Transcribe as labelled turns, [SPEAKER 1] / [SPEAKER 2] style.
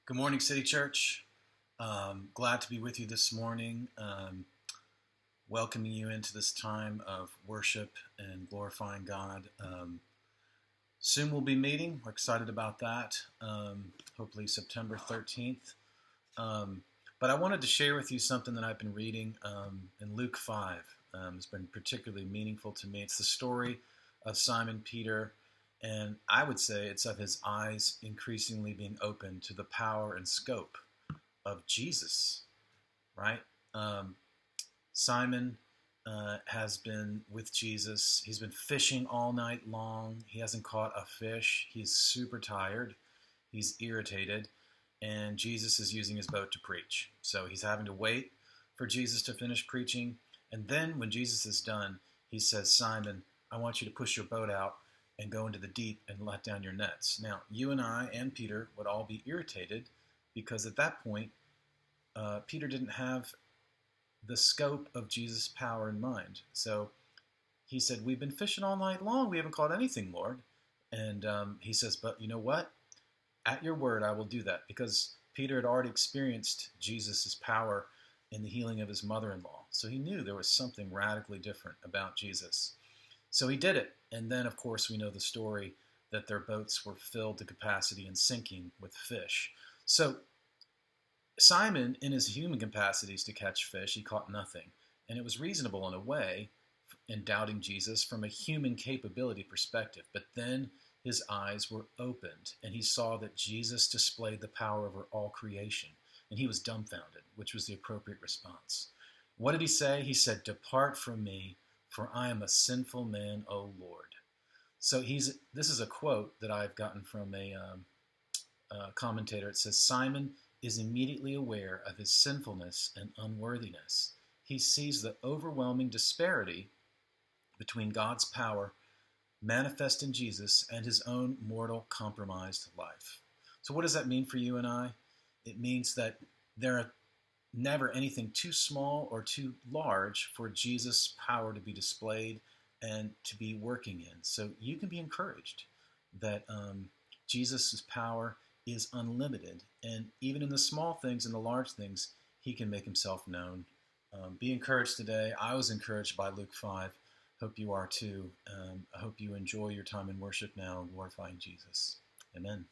[SPEAKER 1] Good morning, City Church. Glad to be with you this morning, welcoming you into this time of worship and glorifying God. Soon we'll be meeting. We're excited about that. Hopefully September 13th. But I wanted to share with you something that I've been reading in Luke 5. It's been particularly meaningful to me. It's the story of Simon Peter, and I would say it's of his eyes increasingly being open to the power and scope of Jesus, right? Simon has been with Jesus. He's been fishing all night long. He hasn't caught a fish. He's super tired. He's irritated. And Jesus is using his boat to preach. So he's having to wait for Jesus to finish preaching. And then when Jesus is done, he says, Simon, I want you to push your boat out and go into the deep and let down your nets. Now, you and I and Peter would all be irritated because at that point, Peter didn't have the scope of Jesus' power in mind. So he said, we've been fishing all night long. We haven't caught anything, Lord. And he says, but you know what? At your word, I will do that, because Peter had already experienced Jesus' power in the healing of his mother-in-law. So he knew there was something radically different about Jesus. So he did it. And then, of course, we know the story that their boats were filled to capacity and sinking with fish. So Simon, in his human capacities to catch fish, he caught nothing. And it was reasonable in a way in doubting Jesus from a human capability perspective. But then his eyes were opened, and he saw that Jesus displayed the power over all creation. And he was dumbfounded, which was the appropriate response. What did he say? He said, depart from me, for I am a sinful man, O Lord. So this is a quote that I've gotten from a commentator. It says, Simon is immediately aware of his sinfulness and unworthiness. He sees the overwhelming disparity between God's power manifest in Jesus and his own mortal, compromised life. So what does that mean for you and I? It means that there are never anything too small or too large for Jesus' power to be displayed and to be working in. So you can be encouraged that Jesus' power is unlimited, and even in the small things and the large things, he can make himself known. Be encouraged today. I was encouraged by Luke 5. Hope you are too. I hope you enjoy your time in worship now, glorifying Jesus. Amen.